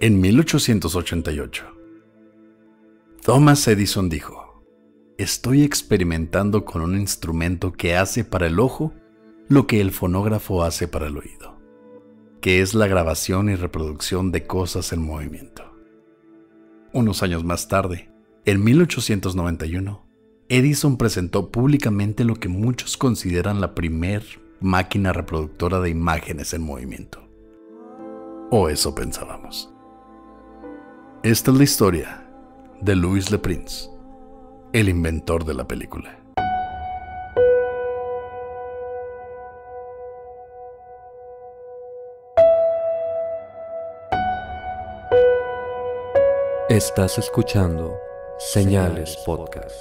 En 1888, Thomas Edison dijo: "Estoy experimentando con un instrumento que hace para el ojo lo que el fonógrafo hace para el oído, que es la grabación y reproducción de cosas en movimiento". Unos años más tarde, en 1891, Edison presentó públicamente lo que muchos consideran la primer máquina reproductora de imágenes en movimiento. O eso pensábamos. Esta es la historia de Louis Le Prince, el inventor de la película. Estás escuchando Señales Podcast.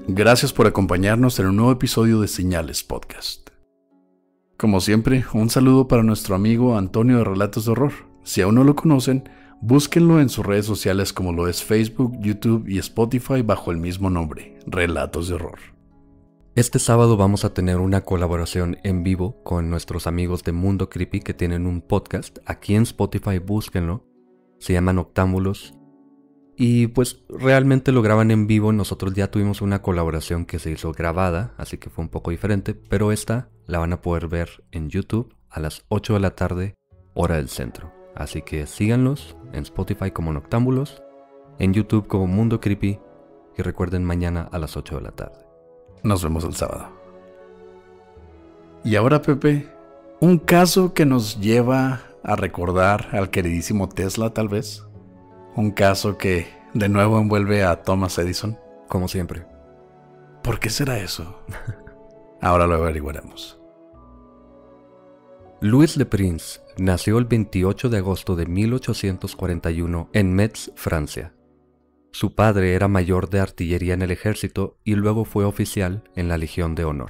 Gracias por acompañarnos en un nuevo episodio de Señales Podcast. Como siempre, un saludo para nuestro amigo Antonio de Relatos de Horror. Si aún no lo conocen, búsquenlo en sus redes sociales como lo es Facebook, YouTube y Spotify bajo el mismo nombre, Relatos de Horror. Este sábado vamos a tener una colaboración en vivo con nuestros amigos de Mundo Creepy que tienen un podcast. Aquí en Spotify búsquenlo, se llama Noctámbulos. Y pues realmente lo graban en vivo. Nosotros ya tuvimos una colaboración que se hizo grabada, así que fue un poco diferente, pero esta la van a poder ver en YouTube a las 8 de la tarde, hora del centro. Así que síganlos en Spotify como Noctámbulos, en YouTube como Mundo Creepy, y recuerden mañana a las 8 de la tarde. Nos vemos el sábado. Y ahora, Pepe, un caso que nos lleva a recordar al queridísimo Tesla, tal vez. Un caso que de nuevo envuelve a Thomas Edison. Como siempre. ¿Por qué será eso? Ahora lo averiguaremos. Louis Le Prince nació el 28 de agosto de 1841 en Metz, Francia. Su padre era mayor de artillería en el ejército y luego fue oficial en la Legión de Honor.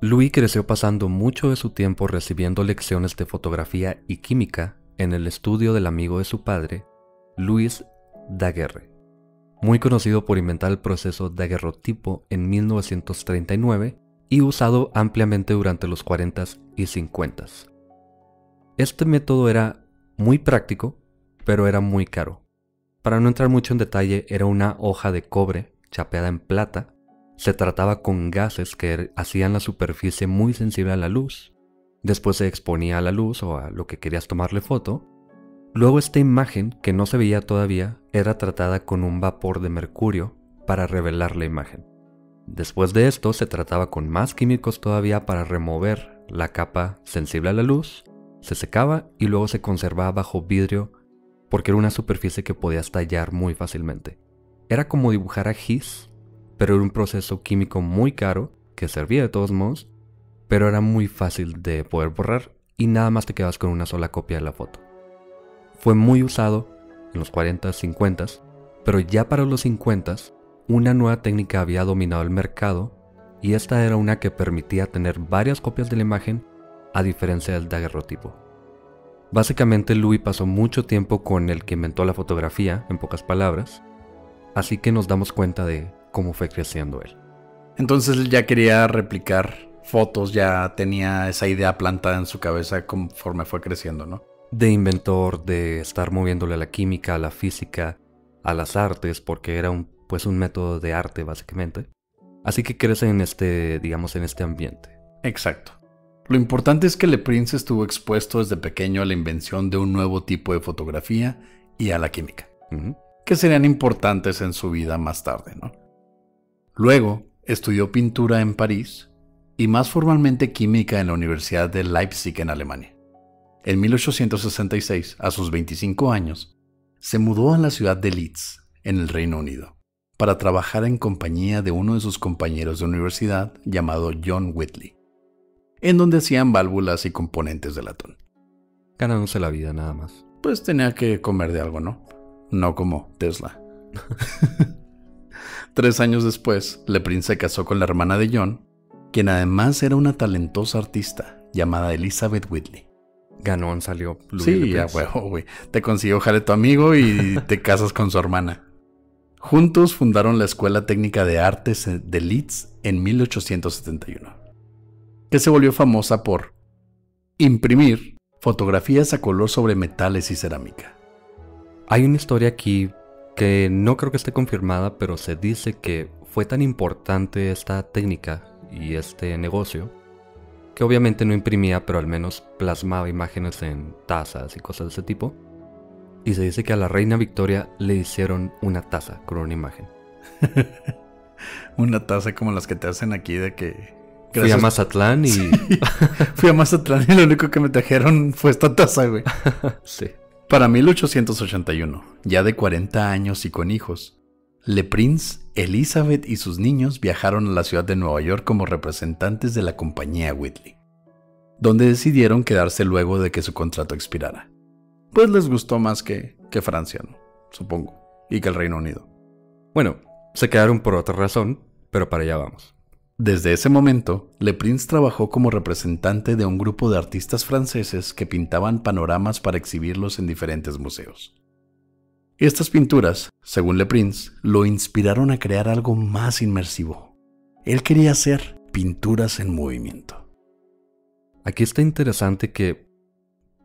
Louis creció pasando mucho de su tiempo recibiendo lecciones de fotografía y química en el estudio del amigo de su padre, Louis Daguerre, muy conocido por inventar el proceso daguerrotipo en 1939 y usado ampliamente durante los 40s y 50s. Este método era muy práctico, pero era muy caro. Para no entrar mucho en detalle, era una hoja de cobre chapeada en plata. Se trataba con gases que hacían la superficie muy sensible a la luz. Después se exponía a la luz o a lo que querías tomarle foto. Luego esta imagen, que no se veía todavía, era tratada con un vapor de mercurio para revelar la imagen. Después de esto se trataba con más químicos todavía para remover la capa sensible a la luz, se secaba y luego se conservaba bajo vidrio porque era una superficie que podía estallar muy fácilmente. Era como dibujar a gis, pero era un proceso químico muy caro que servía de todos modos, pero era muy fácil de poder borrar y nada más te quedabas con una sola copia de la foto. Fue muy usado en los 40s, 50s, pero ya para los 50s, una nueva técnica había dominado el mercado y esta era una que permitía tener varias copias de la imagen a diferencia del daguerrotipo. Básicamente Louis pasó mucho tiempo con el que inventó la fotografía, en pocas palabras, así que nos damos cuenta de cómo fue creciendo él. Entonces él ya quería replicar fotos, ya tenía esa idea plantada en su cabeza conforme fue creciendo, ¿no? De inventor, de estar moviéndole a la química, a la física, a las artes, porque era un método de arte básicamente. Así que crece en este ambiente. Exacto. Lo importante es que Le Prince estuvo expuesto desde pequeño a la invención de un nuevo tipo de fotografía y a la química, que serían importantes en su vida más tarde, ¿no? Luego estudió pintura en París y más formalmente química en la Universidad de Leipzig en Alemania. En 1866, a sus 25 años, se mudó a la ciudad de Leeds, en el Reino Unido, para trabajar en compañía de uno de sus compañeros de universidad llamado John Whitley, en donde hacían válvulas y componentes de latón. Ganándose la vida nada más. Pues tenía que comer de algo, ¿no? No como Tesla. 3 años después, Le Prince se casó con la hermana de John quien además era una talentosa artista llamada Elizabeth Whitley. Ganón salió Louis Sí, Le a Prince. huevo, güey. Te consiguió jale tu amigo y te casas con su hermana. Juntos fundaron la Escuela Técnica de Artes de Leeds en 1871, que se volvió famosa por imprimir fotografías a color sobre metales y cerámica. Hay una historia aquí que no creo que esté confirmada, pero se dice que fue tan importante esta técnica y este negocio que obviamente no imprimía, pero al menos plasmaba imágenes en tazas y cosas de ese tipo. Y se dice que a la reina Victoria le hicieron una taza con una imagen. Una taza como las que te hacen aquí de que... Fui a Mazatlán y... Sí. Fui a Mazatlán y lo único que me trajeron fue esta taza, güey. Sí. Para 1881, ya de 40 años y con hijos, Le Prince, Elizabeth y sus niños viajaron a la ciudad de Nueva York como representantes de la compañía Whitley, donde decidieron quedarse luego de que su contrato expirara. Pues les gustó más que Francia, ¿no? Supongo, y que el Reino Unido. Bueno, se quedaron por otra razón, pero para allá vamos. Desde ese momento, Le Prince trabajó como representante de un grupo de artistas franceses que pintaban panoramas para exhibirlos en diferentes museos. Estas pinturas, según Le Prince, lo inspiraron a crear algo más inmersivo. Él quería hacer pinturas en movimiento. Aquí está interesante que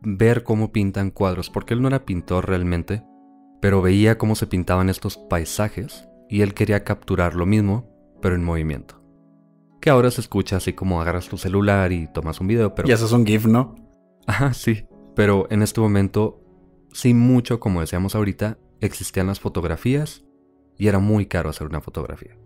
ver cómo pintan cuadros, porque él no era pintor realmente, pero veía cómo se pintaban estos paisajes y él quería capturar lo mismo, pero en movimiento. Que ahora se escucha así como agarras tu celular y tomas un video, pero... Y haces un GIF, ¿no? Ajá, sí. Pero en este momento, sin mucho, como decíamos ahorita, existían las fotografías y era muy caro hacer una fotografía.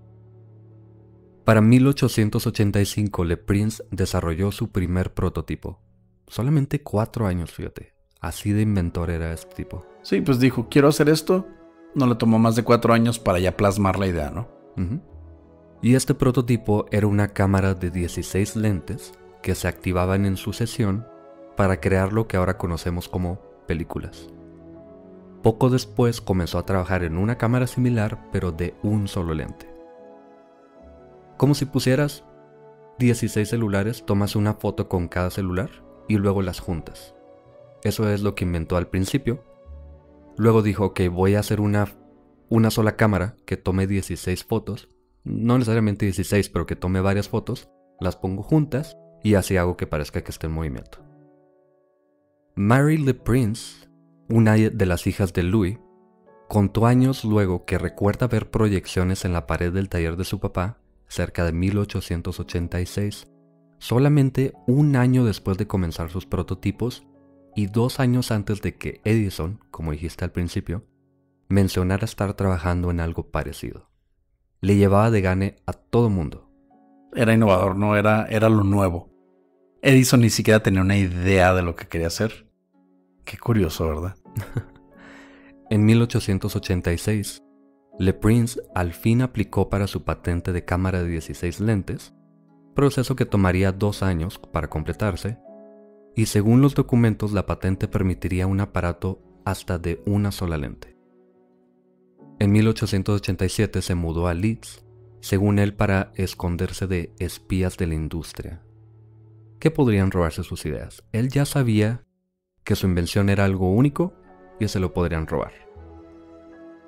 Para 1885, Le Prince desarrolló su primer prototipo. Solamente 4 años, fíjate. Así de inventor era este tipo. Sí, pues dijo, quiero hacer esto. No le tomó más de 4 años para ya plasmar la idea, ¿no? Uh-huh. Y este prototipo era una cámara de 16 lentes que se activaban en sucesión para crear lo que ahora conocemos como películas. Poco después comenzó a trabajar en una cámara similar, pero de un solo lente. Como si pusieras 16 celulares, tomas una foto con cada celular y luego las juntas. Eso es lo que inventó al principio. Luego dijo que voy a hacer una sola cámara que tome 16 fotos. No necesariamente 16, pero que tome varias fotos, las pongo juntas y así hago que parezca que esté en movimiento. Mary Le Prince, una de las hijas de Louis, contó años luego que recuerda ver proyecciones en la pared del taller de su papá cerca de 1886, solamente un año después de comenzar sus prototipos y 2 años antes de que Edison, como dijiste al principio, mencionara estar trabajando en algo parecido. Le llevaba de gane a todo mundo. Era innovador, ¿no? Era lo nuevo. Edison ni siquiera tenía una idea de lo que quería hacer. Qué curioso, ¿verdad? En 1886, Le Prince al fin aplicó para su patente de cámara de 16 lentes, proceso que tomaría 2 años para completarse, y según los documentos la patente permitiría un aparato hasta de una sola lente. En 1887 se mudó a Leeds, según él para esconderse de espías de la industria, que podrían robarse sus ideas. Él ya sabía que su invención era algo único y se lo podrían robar.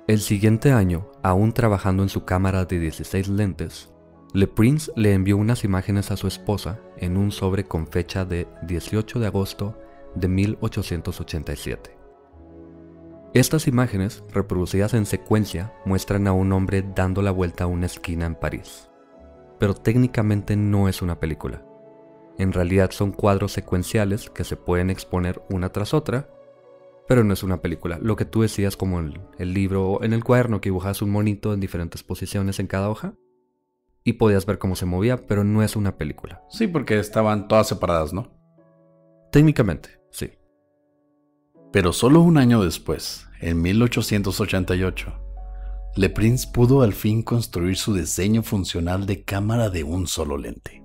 El siguiente año, aún trabajando en su cámara de 16 lentes, Le Prince le envió unas imágenes a su esposa en un sobre con fecha de 18 de agosto de 1887. Estas imágenes, reproducidas en secuencia, muestran a un hombre dando la vuelta a una esquina en París. Pero técnicamente no es una película. En realidad son cuadros secuenciales que se pueden exponer una tras otra, pero no es una película. Lo que tú decías como el libro o en el cuaderno que dibujas un monito en diferentes posiciones en cada hoja y podías ver cómo se movía, pero no es una película. Sí, porque estaban todas separadas, ¿no? Técnicamente, sí. Pero solo un año después, en 1888, Le Prince pudo al fin construir su diseño funcional de cámara de un solo lente.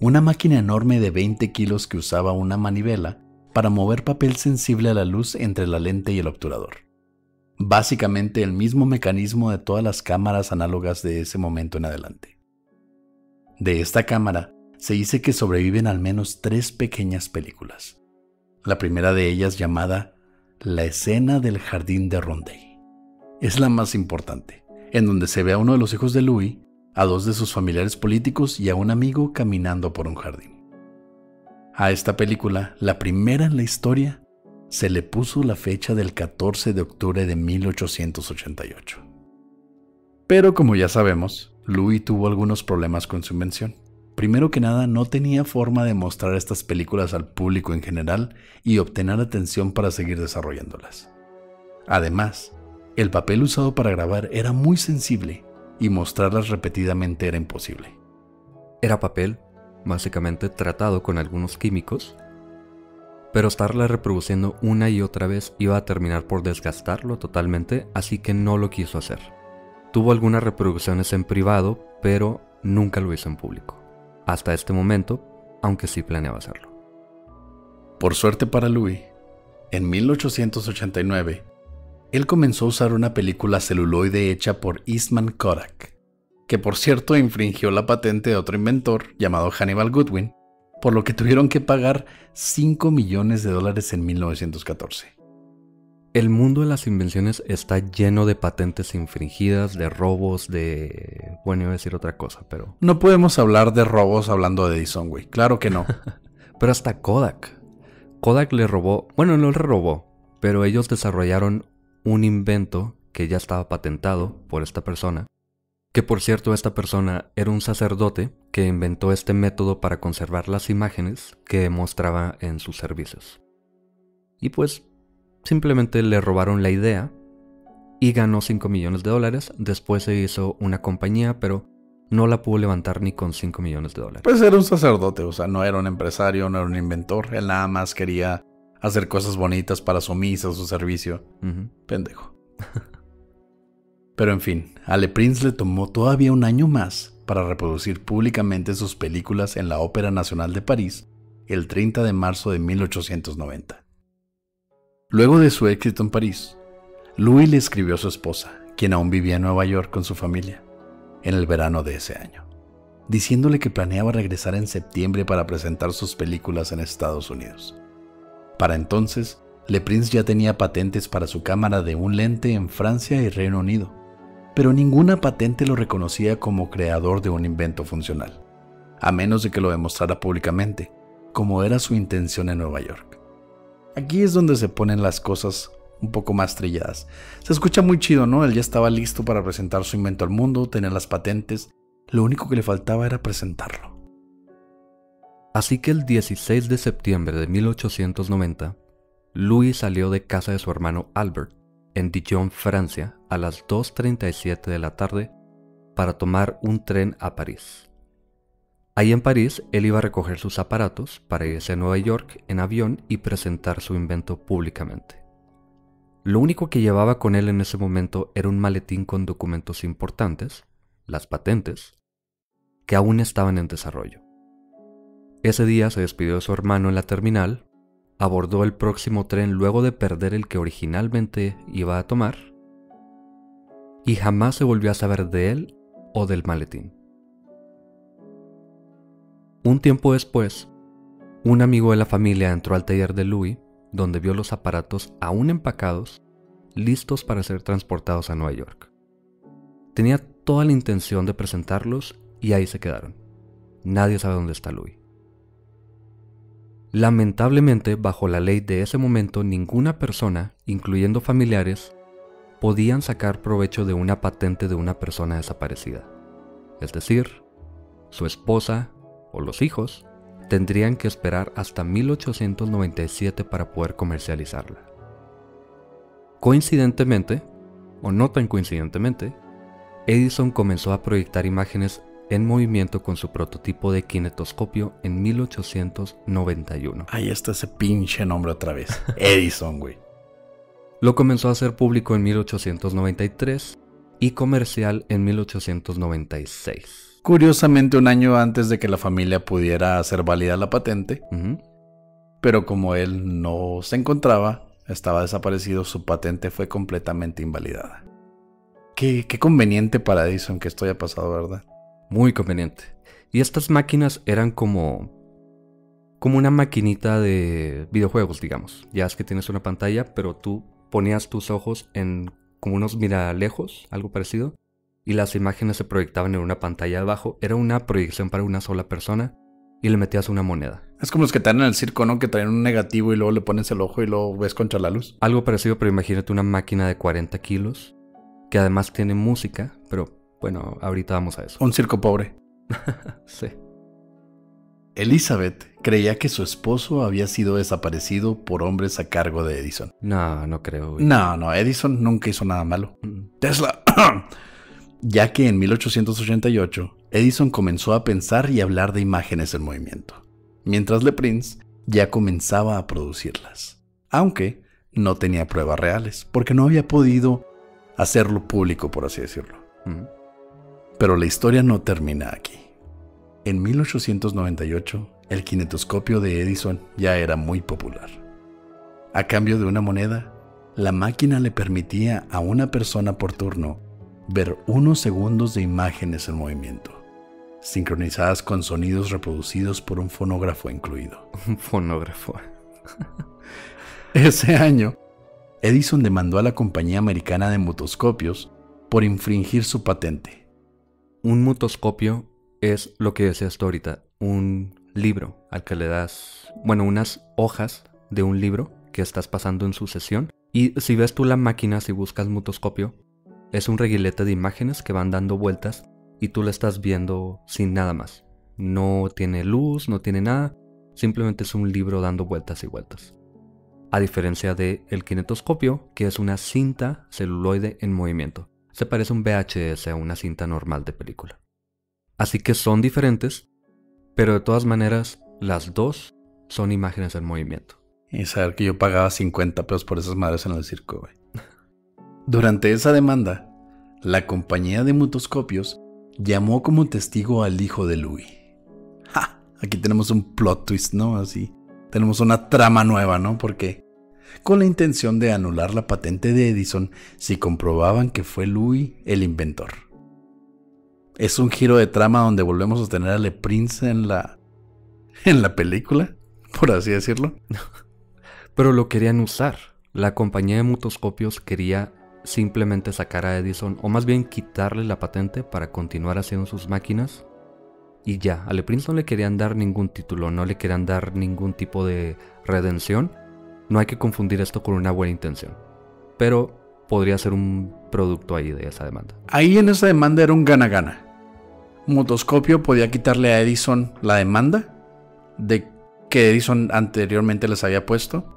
Una máquina enorme de 20 kilos que usaba una manivela para mover papel sensible a la luz entre la lente y el obturador. Básicamente el mismo mecanismo de todas las cámaras análogas de ese momento en adelante. De esta cámara se dice que sobreviven al menos 3 pequeñas películas. La primera de ellas, llamada La escena del jardín de Ronday, es la más importante, en donde se ve a uno de los hijos de Louis, a 2 de sus familiares políticos y a un amigo caminando por un jardín. A esta película, la primera en la historia, se le puso la fecha del 14 de octubre de 1888. Pero como ya sabemos, Louis tuvo algunos problemas con su invención. Primero que nada, no tenía forma de mostrar estas películas al público en general y obtener atención para seguir desarrollándolas. Además, el papel usado para grabar era muy sensible y mostrarlas repetidamente era imposible. Era papel, básicamente tratado con algunos químicos, pero estarla reproduciendo una y otra vez iba a terminar por desgastarlo totalmente, así que no lo quiso hacer. Tuvo algunas reproducciones en privado, pero nunca lo hizo en público. Hasta este momento, aunque sí planeaba hacerlo. Por suerte para Louis, en 1889, él comenzó a usar una película celuloide hecha por Eastman Kodak, que por cierto infringió la patente de otro inventor llamado Hannibal Goodwin, por lo que tuvieron que pagar $5 millones en 1914. El mundo de las invenciones está lleno de patentes infringidas, de robos, de... Bueno, iba a decir otra cosa, pero... No podemos hablar de robos hablando de Edison, güey. Claro que no. Pero hasta Kodak. Kodak le robó... Bueno, no le robó, pero ellos desarrollaron un invento que ya estaba patentado por esta persona. Que por cierto, esta persona era un sacerdote que inventó este método para conservar las imágenes que mostraba en sus servicios. Y pues... simplemente le robaron la idea y ganó $5 millones. Después se hizo una compañía, pero no la pudo levantar ni con $5 millones. Pues era un sacerdote, o sea, no era un empresario, no era un inventor. Él nada más quería hacer cosas bonitas para su misa, su servicio. Pendejo. Pero en fin, a Le Prince le tomó todavía un año más para reproducir públicamente sus películas en la Ópera Nacional de París el 30 de marzo de 1890. Luego de su éxito en París, Louis le escribió a su esposa, quien aún vivía en Nueva York con su familia, en el verano de ese año, diciéndole que planeaba regresar en septiembre para presentar sus películas en Estados Unidos. Para entonces, Le Prince ya tenía patentes para su cámara de un lente en Francia y Reino Unido, pero ninguna patente lo reconocía como creador de un invento funcional, a menos de que lo demostrara públicamente, como era su intención en Nueva York. Aquí es donde se ponen las cosas un poco más trilladas. Se escucha muy chido, ¿no? Él ya estaba listo para presentar su invento al mundo, tener las patentes. Lo único que le faltaba era presentarlo. Así que el 16 de septiembre de 1890, Louis salió de casa de su hermano Albert, en Dijon, Francia, a las 2:37 de la tarde para tomar un tren a París. Ahí en París, él iba a recoger sus aparatos para irse a Nueva York en avión y presentar su invento públicamente. Lo único que llevaba con él en ese momento era un maletín con documentos importantes, las patentes, que aún estaban en desarrollo. Ese día se despidió de su hermano en la terminal, abordó el próximo tren luego de perder el que originalmente iba a tomar, y jamás se volvió a saber de él o del maletín. Un tiempo después, un amigo de la familia entró al taller de Louis, donde vio los aparatos aún empacados, listos para ser transportados a Nueva York. Tenía toda la intención de presentarlos y ahí se quedaron. Nadie sabe dónde está Louis. Lamentablemente, bajo la ley de ese momento, ninguna persona, incluyendo familiares, podían sacar provecho de una patente de una persona desaparecida. Es decir, su esposa o los hijos tendrían que esperar hasta 1897 para poder comercializarla. Coincidentemente, o no tan coincidentemente, Edison comenzó a proyectar imágenes en movimiento con su prototipo de kinetoscopio en 1891. Ahí está ese pinche nombre otra vez. Edison, güey. Lo comenzó a hacer público en 1893 y comercial en 1896. Curiosamente, un año antes de que la familia pudiera hacer válida la patente, pero como él no se encontraba, estaba desaparecido, su patente fue completamente invalidada. Qué conveniente para Edison que esto haya pasado, ¿verdad? Muy conveniente. Y estas máquinas eran como una maquinita de videojuegos, digamos. Ya es que tienes una pantalla, pero tú ponías tus ojos en como unos miralejos, algo parecido, y las imágenes se proyectaban en una pantalla abajo. Era una proyección para una sola persona y le metías una moneda. Es como los que traen en el circo, ¿no? Que traen un negativo y luego le pones el ojo y lo ves contra la luz. Algo parecido, pero imagínate una máquina de 40 kilos, que además tiene música, pero bueno, ahorita vamos a eso. Un circo pobre. Sí. Elizabeth creía que su esposo había sido desaparecido por hombres a cargo de Edison. No creo, güey. No, Edison nunca hizo nada malo. Tesla. Ya que en 1888, Edison comenzó a pensar y hablar de imágenes en movimiento, mientras Le Prince ya comenzaba a producirlas, aunque no tenía pruebas reales, porque no había podido hacerlo público, por así decirlo. Pero la historia no termina aquí. En 1898, el kinetoscopio de Edison ya era muy popular. A cambio de una moneda, la máquina le permitía a una persona por turno ver unos segundos de imágenes en movimiento, sincronizadas con sonidos reproducidos por un fonógrafo incluido. Un fonógrafo. Ese año, Edison demandó a la compañía americana de mutoscopios por infringir su patente. Un mutoscopio es lo que decías tú ahorita, un libro al que le das, unas hojas de un libro que estás pasando en sucesión. Y si ves tú la máquina, si buscas mutoscopio, es un reguilete de imágenes que van dando vueltas y tú la estás viendo sin nada más. No tiene luz, no tiene nada, simplemente es un libro dando vueltas y vueltas. A diferencia del kinetoscopio, que es una cinta celuloide en movimiento. Se parece a un VHS, a una cinta normal de película. Así que son diferentes, pero de todas maneras, las dos son imágenes en movimiento. Y saber que yo pagaba 50 pesos por esas madres en el circo, güey. Durante esa demanda, la compañía de mutoscopios llamó como testigo al hijo de Louis. ¡Ja! Aquí tenemos un plot twist, ¿no? Así. Tenemos una trama nueva, ¿no? Porque con la intención de anular la patente de Edison si comprobaban que fue Louis el inventor. Es un giro de trama donde volvemos a tener a Le Prince en la película, por así decirlo. Pero lo querían usar. La compañía de mutoscopios quería simplemente sacar a Edison, o más bien quitarle la patente para continuar haciendo sus máquinas. Y ya, a Le Prince no le querían dar ningún título, no le querían dar ningún tipo de redención. No hay que confundir esto con una buena intención. Pero podría ser un producto ahí de esa demanda. Ahí en esa demanda era un gana-gana. Mutoscopio podía quitarle a Edison la demanda de que Edison anteriormente les había puesto.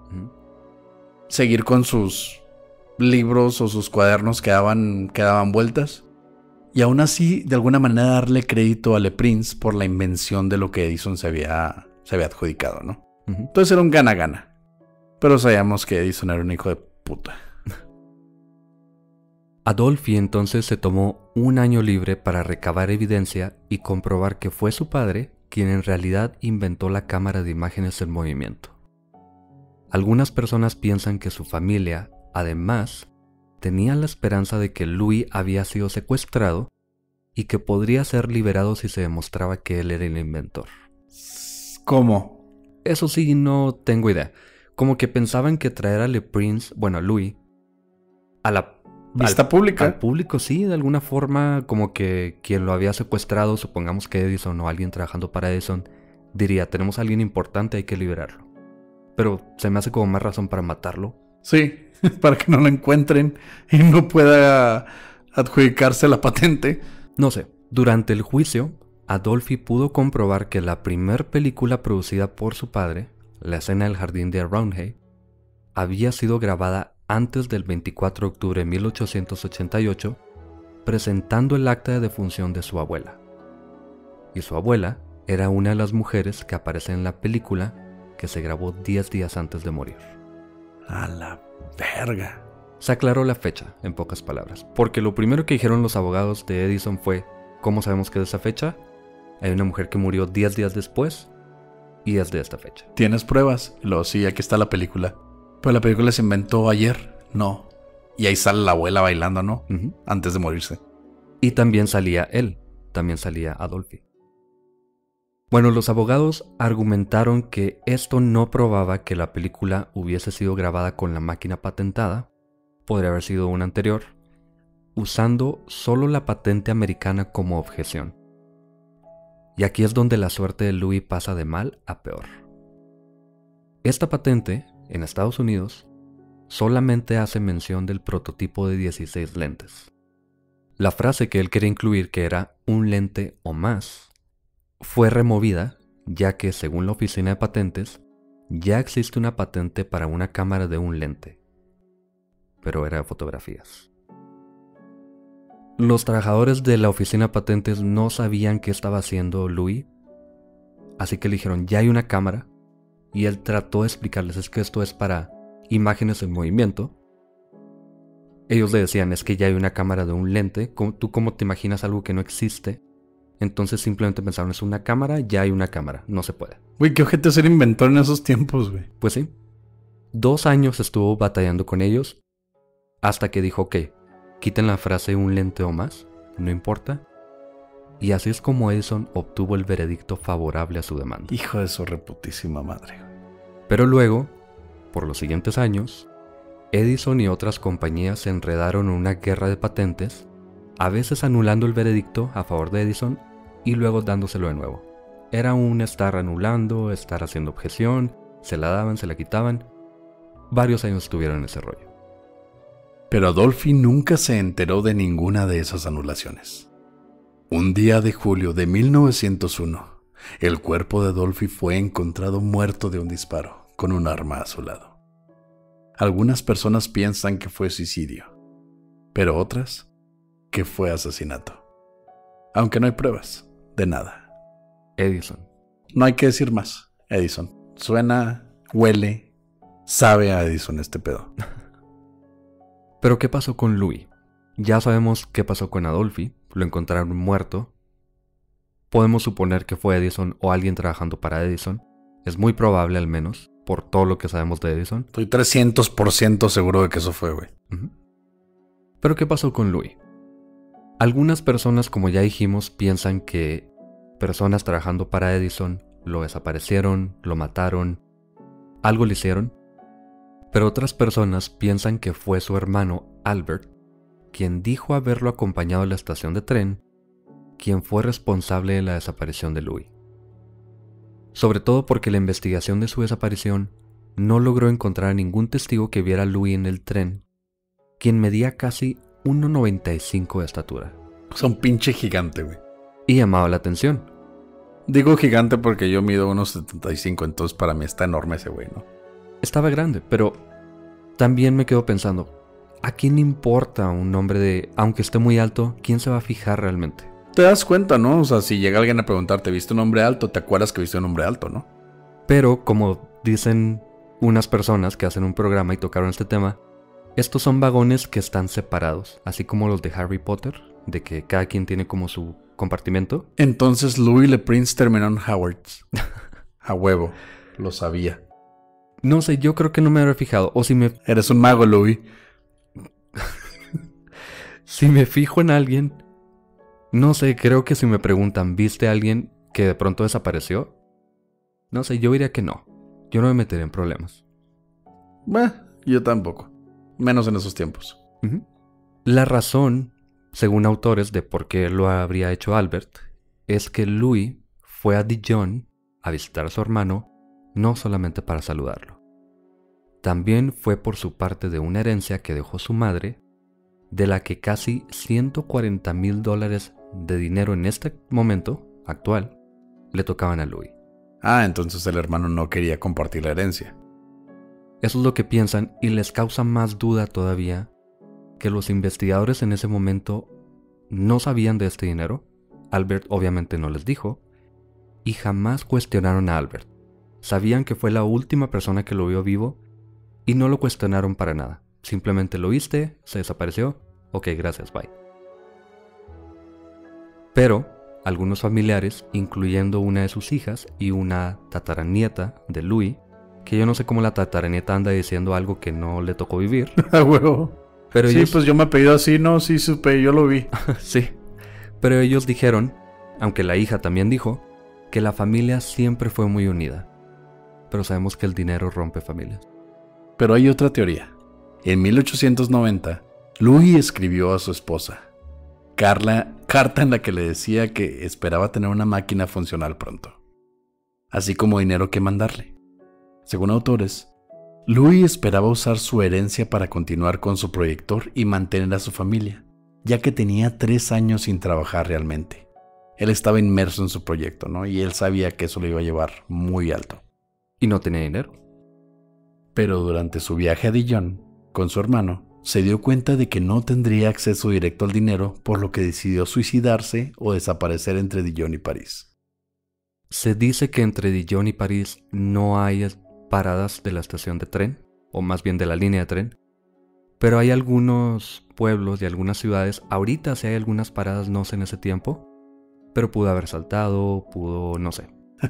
Seguir con sus libros o sus cuadernos que daban vueltas. Y aún así, de alguna manera, darle crédito a Le Prince por la invención de lo que Edison se había adjudicado, ¿no? Entonces era un gana-gana. Pero sabíamos que Edison era un hijo de puta. Adolphi entonces se tomó un año libre para recabar evidencia y comprobar que fue su padre quien en realidad inventó la cámara de imágenes en movimiento. Algunas personas piensan que su familia, además, tenía la esperanza de que Louis había sido secuestrado y que podría ser liberado si se demostraba que él era el inventor. ¿Cómo? Eso sí, no tengo idea. Como que pensaban que traer a Le Prince, a Louis, a la vista pública. Al público, sí, de alguna forma, como que quien lo había secuestrado, supongamos que Edison o alguien trabajando para Edison, diría, tenemos a alguien importante, hay que liberarlo. Pero se me hace como más razón para matarlo. Sí, para que no lo encuentren y no pueda adjudicarse la patente. No sé, durante el juicio, Adolphi pudo comprobar que la primer película producida por su padre, La escena del jardín de Roundhay, había sido grabada antes del 24 de octubre de 1888, presentando el acta de defunción de su abuela. Y su abuela era una de las mujeres que aparece en la película que se grabó 10 días antes de morir. A la verga. Se aclaró la fecha, en pocas palabras, porque lo primero que dijeron los abogados de Edison fue, ¿cómo sabemos que es esa fecha? Hay una mujer que murió 10 días después y es de esta fecha. ¿Tienes pruebas? Sí, aquí está la película. Pero la película se inventó ayer. No. Y ahí sale la abuela bailando, ¿no? Antes de morirse. Y también salía él. También salía Adolphi. Bueno, los abogados argumentaron que esto no probaba que la película hubiese sido grabada con la máquina patentada, podría haber sido una anterior, usando solo la patente americana como objeción. Y aquí es donde la suerte de Louis pasa de mal a peor. Esta patente, en Estados Unidos, solamente hace mención del prototipo de 16 lentes. La frase que él quería incluir, que era un lente o más, fue removida, ya que según la oficina de patentes, ya existe una patente para una cámara de un lente, pero era de fotografías. Los trabajadores de la oficina de patentes no sabían qué estaba haciendo Louis, así que le dijeron, ya hay una cámara, y él trató de explicarles, es que esto es para imágenes en movimiento. Ellos le decían, es que ya hay una cámara de un lente, ¿tú cómo te imaginas algo que no existe? Entonces simplemente pensaron, es una cámara, ya hay una cámara, no se puede. Güey, qué ojete ser inventor en esos tiempos, güey. Pues sí. 2 años estuvo batallando con ellos, hasta que dijo, ok, quiten la frase un lente o más, no importa. Y así es como Edison obtuvo el veredicto favorable a su demanda. Hijo de su reputísima madre. Pero luego, por los siguientes años, Edison y otras compañías se enredaron en una guerra de patentes, a veces anulando el veredicto a favor de Edison y luego dándoselo de nuevo. Era un estar anulando, estar haciendo objeción, se la daban, se la quitaban. Varios años estuvieron en ese rollo. Pero Adolphi nunca se enteró de ninguna de esas anulaciones. Un día de julio de 1901, el cuerpo de Adolphi fue encontrado muerto de un disparo, con un arma a su lado. Algunas personas piensan que fue suicidio, pero otras que fue asesinato. Aunque no hay pruebas de nada. Edison. No hay que decir más. Edison. Suena, huele, sabe a Edison este pedo. Pero ¿qué pasó con Louis? Ya sabemos qué pasó con Adolphi, lo encontraron muerto. Podemos suponer que fue Edison o alguien trabajando para Edison. Es muy probable al menos, por todo lo que sabemos de Edison. Estoy 300% seguro de que eso fue, güey. Pero ¿qué pasó con Louis? Algunas personas, como ya dijimos, piensan que personas trabajando para Edison lo desaparecieron, lo mataron, algo le hicieron. Pero otras personas piensan que fue su hermano Albert, quien dijo haberlo acompañado a la estación de tren, quien fue responsable de la desaparición de Louis. Sobre todo porque la investigación de su desaparición no logró encontrar a ningún testigo que viera a Louis en el tren, quien medía casi 1,95 de estatura. O sea, un pinche gigante, güey. Y llamaba la atención. Digo gigante porque yo mido 1,75, entonces para mí está enorme ese güey, ¿no? Estaba grande, pero también me quedo pensando, ¿a quién importa un hombre de, aunque esté muy alto, quién se va a fijar realmente? Te das cuenta, ¿no? O sea, si llega alguien a preguntarte, ¿viste un hombre alto? Te acuerdas que viste un hombre alto, ¿no? Pero, como dicen unas personas que hacen un programa y tocaron este tema, estos son vagones que están separados, así como los de Harry Potter, de que cada quien tiene como su compartimento. Entonces Louis Le Prince terminó en Howard's. A huevo, lo sabía. No sé, yo creo que no me habría fijado, o si me... Eres un mago, Louis. Si me fijo en alguien... No sé, creo que si me preguntan, ¿viste a alguien que de pronto desapareció? No sé, yo diría que no. Yo no me metería en problemas. Yo tampoco. Menos en esos tiempos. La razón, según autores, de por qué lo habría hecho Albert, es que Louis fue a Dijon a visitar a su hermano, no solamente para saludarlo. También fue por su parte de una herencia que dejó su madre, de la que casi $140,000 de dinero en este momento actual le tocaban a Louis. Entonces el hermano no quería compartir la herencia. Eso es lo que piensan y les causa más duda todavía que los investigadores en ese momento no sabían de este dinero. Albert obviamente no les dijo y jamás cuestionaron a Albert. Sabían que fue la última persona que lo vio vivo y no lo cuestionaron para nada. Simplemente lo viste, se desapareció, ok, gracias, bye. Pero algunos familiares, incluyendo una de sus hijas y una tataranieta de Louis, que yo no sé cómo la tataranieta anda diciendo algo que no le tocó vivir. A huevo. Pero sí, pues yo me apellido así, no, sí supe, yo lo vi. Sí, pero ellos dijeron, aunque la hija también dijo, que la familia siempre fue muy unida, pero sabemos que el dinero rompe familias. Pero hay otra teoría. En 1890, Louis escribió a su esposa, carta en la que le decía que esperaba tener una máquina funcional pronto, así como dinero que mandarle. Según autores, Louis esperaba usar su herencia para continuar con su proyector y mantener a su familia, ya que tenía 3 años sin trabajar realmente. Él estaba inmerso en su proyecto, ¿no? Y él sabía que eso lo iba a llevar muy alto. Y no tenía dinero. Pero durante su viaje a Dijon, con su hermano, se dio cuenta de que no tendría acceso directo al dinero, por lo que decidió suicidarse o desaparecer entre Dijon y París. Se dice que entre Dijon y París no hay paradas de la estación de tren, o más bien de la línea de tren, pero hay algunos pueblos y algunas ciudades, ahorita sí hay algunas paradas, no sé en ese tiempo, pero pudo haber saltado, no sé. Me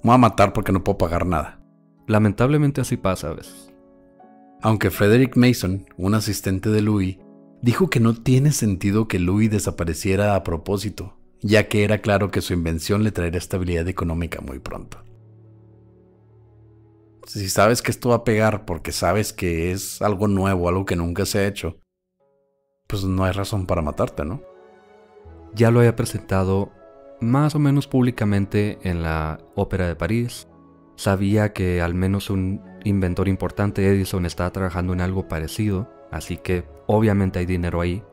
voy a matar porque no puedo pagar nada. Lamentablemente así pasa a veces. Aunque Frederick Mason, un asistente de Louis, dijo que no tiene sentido que Louis desapareciera a propósito, ya que era claro que su invención le traería estabilidad económica muy pronto. Si sabes que esto va a pegar porque sabes que es algo nuevo, algo que nunca se ha hecho, pues no hay razón para matarte, ¿no? Ya lo había presentado más o menos públicamente en la Ópera de París. Sabía que al menos un inventor importante, Edison, estaba trabajando en algo parecido, así que obviamente hay dinero ahí.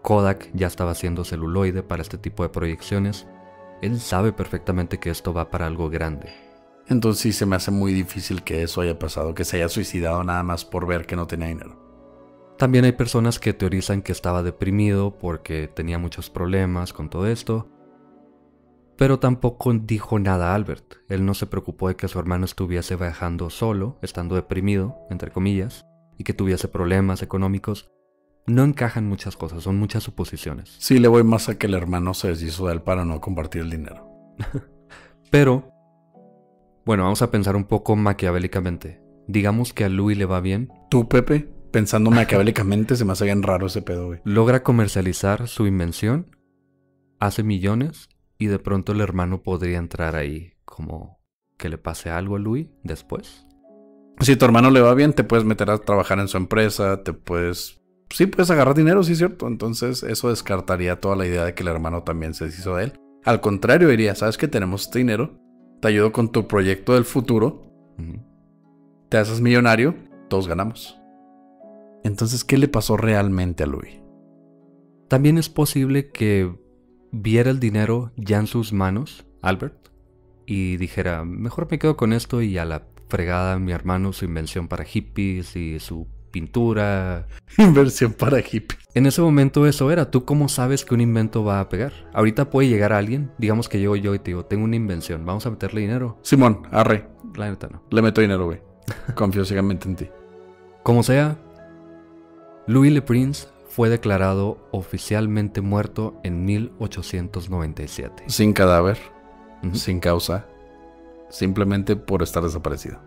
Kodak ya estaba haciendo celuloide para este tipo de proyecciones. Él sabe perfectamente que esto va para algo grande. Entonces sí se me hace muy difícil que eso haya pasado, que se haya suicidado nada más por ver que no tenía dinero. También hay personas que teorizan que estaba deprimido porque tenía muchos problemas con todo esto. Pero tampoco dijo nada a Albert. Él no se preocupó de que su hermano estuviese viajando solo, estando deprimido, entre comillas, y que tuviese problemas económicos. No encajan muchas cosas, son muchas suposiciones. Sí, le voy más a que el hermano se deshizo de él para no compartir el dinero. Pero, bueno, vamos a pensar un poco maquiavélicamente. Digamos que a Louis le va bien. Tú, Pepe, pensando maquiavélicamente, se me hace bien raro ese pedo, güey. Logra comercializar su invención, hace millones, y de pronto el hermano podría entrar ahí, como que le pase algo a Louis después. Si tu hermano le va bien, te puedes meter a trabajar en su empresa, sí, puedes agarrar dinero, sí es cierto. Entonces eso descartaría toda la idea de que el hermano también se deshizo de él. Al contrario, diría, ¿sabes que tenemos este dinero? Te ayudo con tu proyecto del futuro. Te haces millonario, todos ganamos. Entonces, ¿qué le pasó realmente a Louis? También es posible que viera el dinero ya en sus manos, Albert, y dijera, mejor me quedo con esto y a la fregada mi hermano su invención para hippies y su pintura. Inversión para hippies. En ese momento eso era. ¿Tú cómo sabes que un invento va a pegar? Ahorita puede llegar alguien, digamos que llego yo y te digo, tengo una invención, vamos a meterle dinero. Simón, arre. La neta no. Le meto dinero, güey. Confío ciegamente en ti. Como sea, Louis Le Prince fue declarado oficialmente muerto en 1897. Sin cadáver, sin causa, simplemente por estar desaparecido.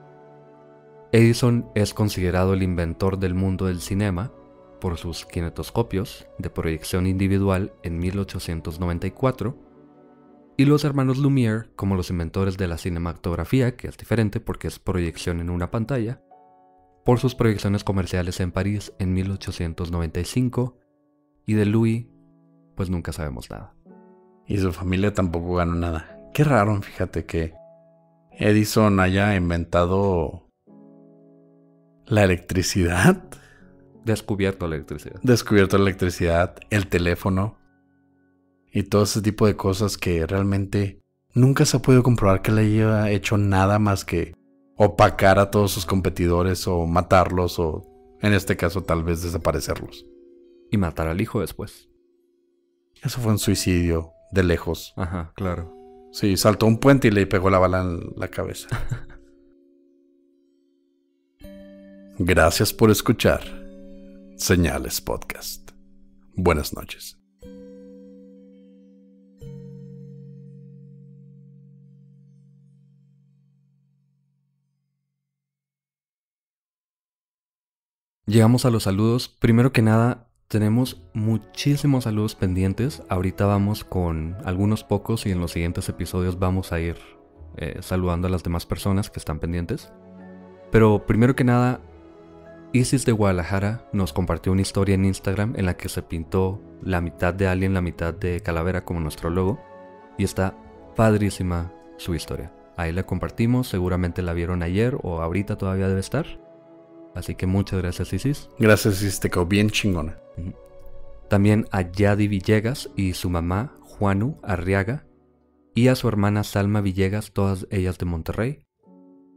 Edison es considerado el inventor del mundo del cinema por sus kinetoscopios de proyección individual en 1894 y los hermanos Lumière como los inventores de la cinematografía, que es diferente porque es proyección en una pantalla, por sus proyecciones comerciales en París en 1895, y de Louis pues nunca sabemos nada. Y su familia tampoco ganó nada. Qué raro, fíjate que Edison haya inventado la electricidad. Descubierto la electricidad. Descubierto la electricidad, el teléfono y todo ese tipo de cosas que realmente nunca se ha podido comprobar que le haya hecho nada más que opacar a todos sus competidores o matarlos o, en este caso, tal vez desaparecerlos. Y matar al hijo después. Eso fue un suicidio de lejos. Ajá, claro. Sí, saltó un puente y le pegó la bala en la cabeza. Gracias por escuchar Señales Podcast. Buenas noches. Llegamos a los saludos. Primero que nada, Tenemos muchísimos saludos pendientes. Ahorita vamos con algunos pocos y en los siguientes episodios vamos a ir saludando a las demás personas que están pendientes. Pero primero que nada, Isis de Guadalajara nos compartió una historia en Instagram en la que se pintó la mitad de alien, la mitad de calavera como nuestro logo. Y está padrísima su historia. Ahí la compartimos, seguramente la vieron ayer o ahorita todavía debe estar. Así que muchas gracias, Isis. Gracias, Isis, te quedó bien chingona. También a Yadi Villegas y su mamá, Juanu Arriaga. Y a su hermana Salma Villegas, todas ellas de Monterrey.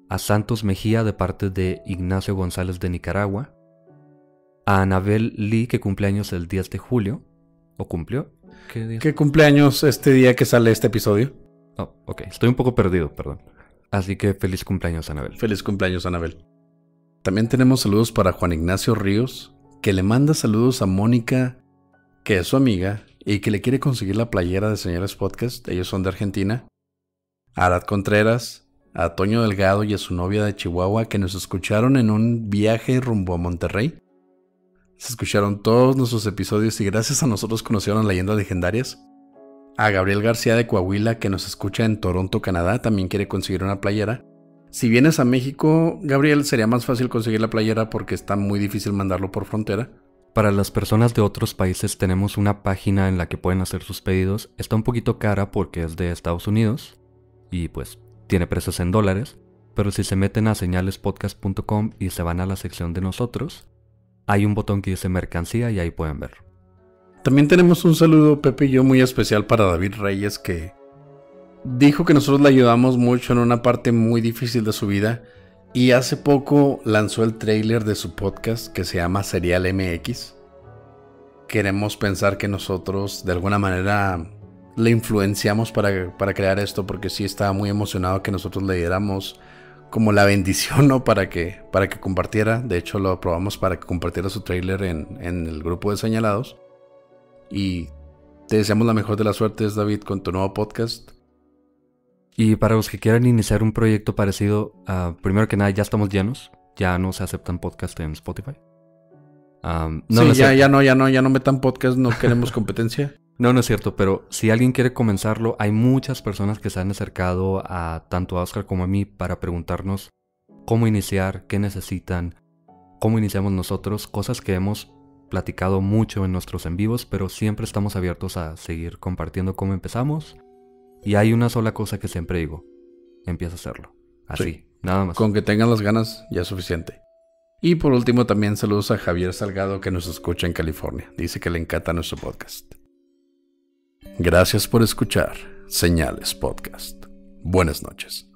A Santos Mejía de parte de Ignacio González de Nicaragua. A Anabel Lee, que cumple años el 10 de julio. ¿O cumplió? ¿Qué día? ¿Qué cumpleaños este día que sale este episodio? Oh, ok. Estoy un poco perdido, perdón. Así que feliz cumpleaños, Anabel. Feliz cumpleaños, Anabel. También tenemos saludos para Juan Ignacio Ríos, que le manda saludos a Mónica, que es su amiga, y que le quiere conseguir la playera de Señales Podcast. Ellos son de Argentina. A Arad Contreras, a Toño Delgado y a su novia de Chihuahua, que nos escucharon en un viaje rumbo a Monterrey. Se escucharon todos nuestros episodios y gracias a nosotros conocieron leyendas legendarias. A Gabriel García de Coahuila, que nos escucha en Toronto, Canadá, también quiere conseguir una playera. Si vienes a México, Gabriel, sería más fácil conseguir la playera porque está muy difícil mandarlo por frontera. Para las personas de otros países tenemos una página en la que pueden hacer sus pedidos. Está un poquito cara porque es de Estados Unidos y pues tiene precios en dólares. Pero si se meten a señalespodcast.com y se van a la sección de nosotros, hay un botón que dice mercancía y ahí pueden ver. También tenemos un saludo, Pepe y yo, muy especial para David Reyes, que dijo que nosotros le ayudamos mucho en una parte muy difícil de su vida y hace poco lanzó el tráiler de su podcast que se llama Serial MX. Queremos pensar que nosotros de alguna manera le influenciamos para crear esto, porque sí estaba muy emocionado que nosotros le diéramos como la bendición, ¿no? para que compartiera. De hecho lo aprobamos para que compartiera su tráiler en el grupo de señalados. Y te deseamos la mejor de las suertes, David, con tu nuevo podcast. Y para los que quieran iniciar un proyecto parecido, primero que nada ya estamos llenos. Ya no se aceptan podcasts en Spotify. Sí, ya no metan podcast, no queremos competencia. No es cierto, pero si alguien quiere comenzarlo, hay muchas personas que se han acercado a tanto a Oscar como a mí para preguntarnos cómo iniciar, qué necesitan, cómo iniciamos nosotros, cosas que hemos platicado mucho en nuestros en vivos, pero siempre estamos abiertos a seguir compartiendo cómo empezamos. Y hay una sola cosa que siempre digo, empieza a hacerlo. Así, sí, nada más. Con que tengan las ganas ya es suficiente. Y por último también saludos a Javier Salgado, que nos escucha en California. Dice que le encanta nuestro podcast. Gracias por escuchar Señales Podcast. Buenas noches.